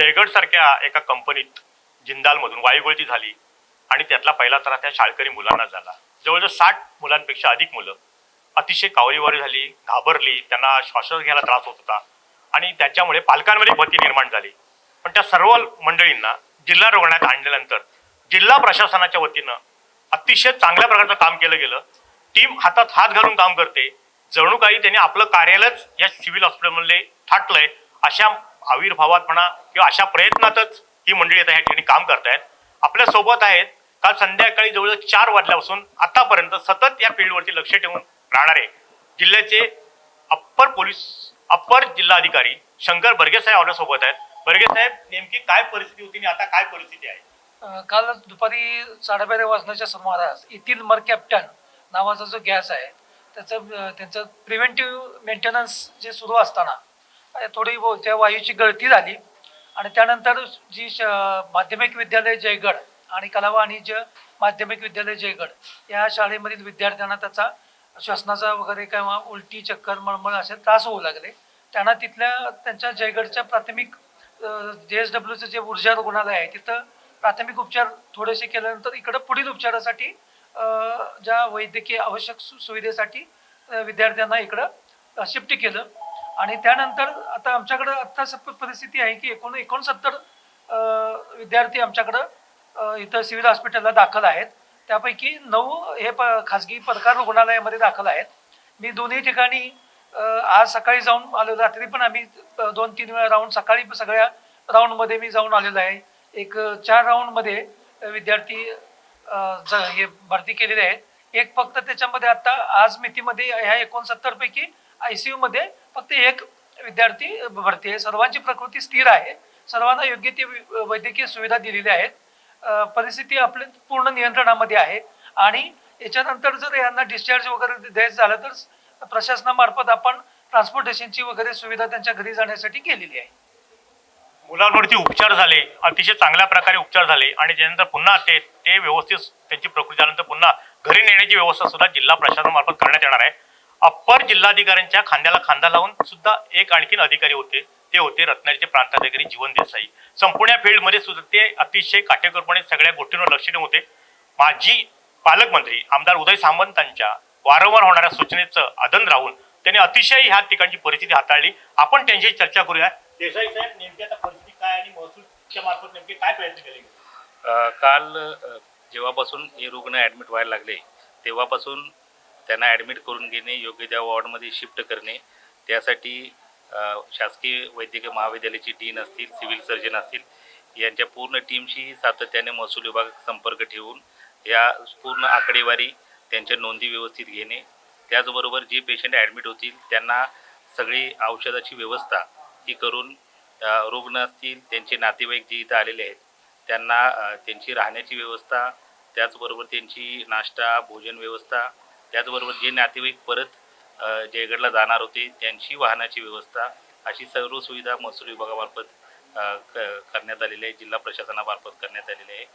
जयगड सारख्या एका कंपनीत जिंदालमधून वायुगळती झाली आणि त्यातला पहिला त्रास त्या शाळकरी मुलांना झाला. जवळजवळ 60 मुलांपेक्षा अधिक मुलं अतिशय कावरीवारी झाली, घाबरली, त्यांना श्वास घ्यायला त्रास होत होता आणि त्याच्यामुळे पालकांमध्ये भीती निर्माण झाली. पण त्या सर्व मंडळींना जिल्हा रुग्णालयात आणल्यानंतर जिल्हा प्रशासनाच्या वतीनं अतिशय चांगल्या प्रकारचं काम केलं गेलं. टीम हातात हात घालून काम करते, जणू काही त्यांनी आपलं कार्यालयच या सिव्हिल हॉस्पिटलमध्ये थाटलंय अशा आविर्भावात म्हणा किंवा अशा प्रयत्नातच ही मंडळी आता या ठिकाणी काम करतायत. आपल्या सोबत आहेत काल संध्याकाळी जवळजवळ 4 वाजल्यापासून आतापर्यंत सतत या फील्डवरती लक्ष ठेवून राहणारे जिल्ह्याचे अप्पर जिल्हाधिकारी शंकर बर्गे साहेब आपल्या सोबत आहेत. बर्गे साहेब, नेमकी काय परिस्थिती होती आणि आता काय परिस्थिती आहे? काल दुपारी 12:30 वाजण्याच्या सुमारास इथिल मरकॅप्टन नावाचा जो गॅस आहे त्यांचं प्रिव्हेंटिव्ह मेंटेनन्स जे सुरू असताना थोडी त्या वायूची गळती झाली आणि त्यानंतर जी माध्यमिक विद्यालय जयगड आणि कला वाणिज्य माध्यमिक विद्यालय जयगड या शाळेमधील विद्यार्थ्यांना त्याचा श्वसनाचा वगैरे किंवा उलटी, चक्कर, मळमळ असे त्रास होऊ लागले. त्यांना त्यांच्या जयगडच्या प्राथमिक JSWचं जे ऊर्जा रुग्णालय आहे तिथं प्राथमिक उपचार थोडेसे केल्यानंतर इकडं पुढील उपचारासाठी ज्या वैद्यकीय आवश्यक सुविधेसाठी विद्यार्थ्यांना इकडं शिफ्ट केलं आणि त्यानंतर आता आमच्याकडं आता परिस्थिती आहे की 69 विद्यार्थी आमच्याकडं इथं सिव्हिल हॉस्पिटलला दाखल आहेत. त्यापैकी 9 हे खाजगी पदकार रुग्णालयामध्ये दाखल आहेत. मी दोन्ही ठिकाणी आज सकाळी जाऊन आलो, रात्री पण आम्ही 2-3 वेळा राऊंड, सकाळी सगळ्या राऊंडमध्ये मी जाऊन आलेलो आहे. एक 4 राऊंडमध्ये विद्यार्थी हे भरती केलेले आहेत. एक फक्त त्याच्यामध्ये आता आज मितीमध्ये ह्या 69 पैकी ICU मध्ये फक्त एक विद्यार्थी भरती आहे. सर्वांची प्रकृती स्थिर आहे, सर्वांना योग्य ती वैद्यकीय सुविधा दिलेल्या आहेत. परिस्थिती आपल्या पूर्ण नियंत्रणामध्ये आहे आणि याच्यानंतर जर यांना डिस्चार्ज वगैरे द्यायचं झालं तर प्रशासनामार्फत आपण ट्रान्सपोर्टेशनची वगैरे सुविधा त्यांच्या घरी जाण्यासाठी केलेली आहे. मुलांवरती उपचार झाले, अतिशय चांगल्या प्रकारे उपचार झाले आणि त्यानंतर पुन्हा ते व्यवस्थित त्यांची प्रकृती झाल्यानंतर पुन्हा घरी नेण्याची व्यवस्था सुद्धा जिल्हा प्रशासनामार्फत करण्यात येणार आहे. अप्पर जिल्हाधिकाऱ्यांच्या खांद्याला खांदा लावून सुद्धा एक आणखीन अधिकारी होते, ते होते रत्नागिरीचे प्रांताधिकारी जीवन देसाई. संपूर्ण फील्डमध्ये सुद्धा ते अतिशय काटेकोरपणे सगळ्या गोष्टींवर लक्ष देऊन होते. माजी पालकमंत्री आमदार उदय सामंतांच्या वारंवार होणाऱ्या सूचनेचं आदन राहून त्यांनी अतिशय ह्या ठिकाणची परिस्थिती हाताळली. आपण त्यांच्याशी चर्चा करूया. देसाई साहेब, नेमकी आता परिस्थिती काय आणि महसूलच्या मार्फत नेमके काय प्रयत्न केले? काल जेव्हापासून हे रुग्ण ॲडमिट व्हायला लागले तेव्हापासून त्यांना ॲडमिट करून घेणे, योग्य त्या वॉर्डमध्ये शिफ्ट करणे, त्यासाठी शासकीय वैद्यकीय महाविद्यालयाची डीन असतील, सिव्हिल सर्जन असतील, यांच्या पूर्ण टीमशी सातत्याने महसूल विभाग संपर्क ठेवून या पूर्ण आकडेवारी त्यांच्या नोंदी व्यवस्थित घेणे, त्याचबरोबर जे पेशंट ॲडमिट होतील त्यांना सगळी औषधाची व्यवस्था ही करून, रुग्ण असतील त्यांचे नातेवाईक जे इथं आलेले आहेत त्यांना त्यांची राहण्याची व्यवस्था, त्याचबरोबर त्यांची नाश्ता भोजन व्यवस्था, त्याचबरोबर जे नातेवाईक परत जयगडला जाणार होते त्यांची वाहनाची व्यवस्था, अशी सर्व सुविधा महसूल विभागामार्फत करण्यात आलेली आहे, जिल्हा प्रशासनामार्फत करण्यात आलेली आहे.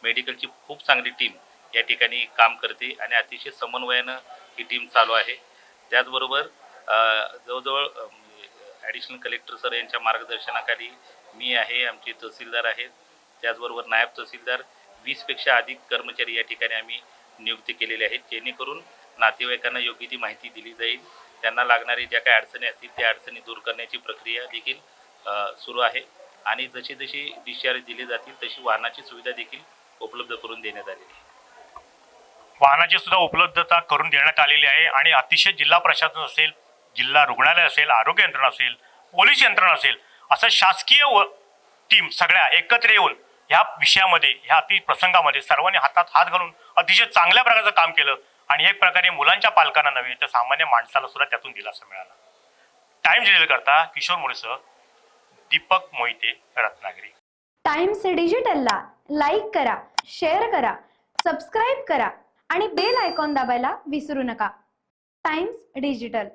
मेडिकलची खूप चांगली टीम या ठिकाणी काम करते आणि अतिशय समन्वयानं ही टीम चालू आहे. त्याचबरोबर जवळजवळ ॲडिशनल कलेक्टर सर यांच्या मार्गदर्शनाखाली मी आहे, आमचे तहसीलदार आहेत, त्याचबरोबर नायब तहसीलदार, 20पेक्षा अधिक कर्मचारी या ठिकाणी आम्ही नियुक्ती केलेले आहेत, जेणेकरून नातेवाईकांना योग्य ती माहिती दिली जाईल. त्यांना लागणारी ज्या काही अडचणी असतील त्या अडचणी दूर करण्याची प्रक्रिया देखील सुरू आहे आणि जशी जशी डिस्चार्ज दिले जातील तशी वाहनाची सुविधा देखील उपलब्ध करून देण्यात आलेली आहे. वाहनाची सुद्धा उपलब्धता करून देण्यात आलेली आहे आणि अतिशय जिल्हा प्रशासन असेल, जिल्हा रुग्णालय असेल, आरोग्य यंत्रणा असेल, पोलीस यंत्रणा असेल, असं शासकीय टीम सगळ्या एकत्र येऊन ह्या विषयामध्ये, ह्या अति प्रसंगामध्ये सर्वांनी हातात हात घालून अतिशय चांगल्या प्रकारचं काम केलं आणि एक प्रकारे मुलांच्या पालकांना नव्हे तर सामान्य माणसाला सुद्धा त्यातून दिलासा मिळाला. टाइम्स डिजिटल करता किशोर मुळेसह दीपक मोहिते, रत्नागिरी. टाइम्स डिजिटलला लाईक करा, शेअर करा, सबस्क्राईब करा आणि बेल आयकॉन दाबायला विसरू नका. Times digital.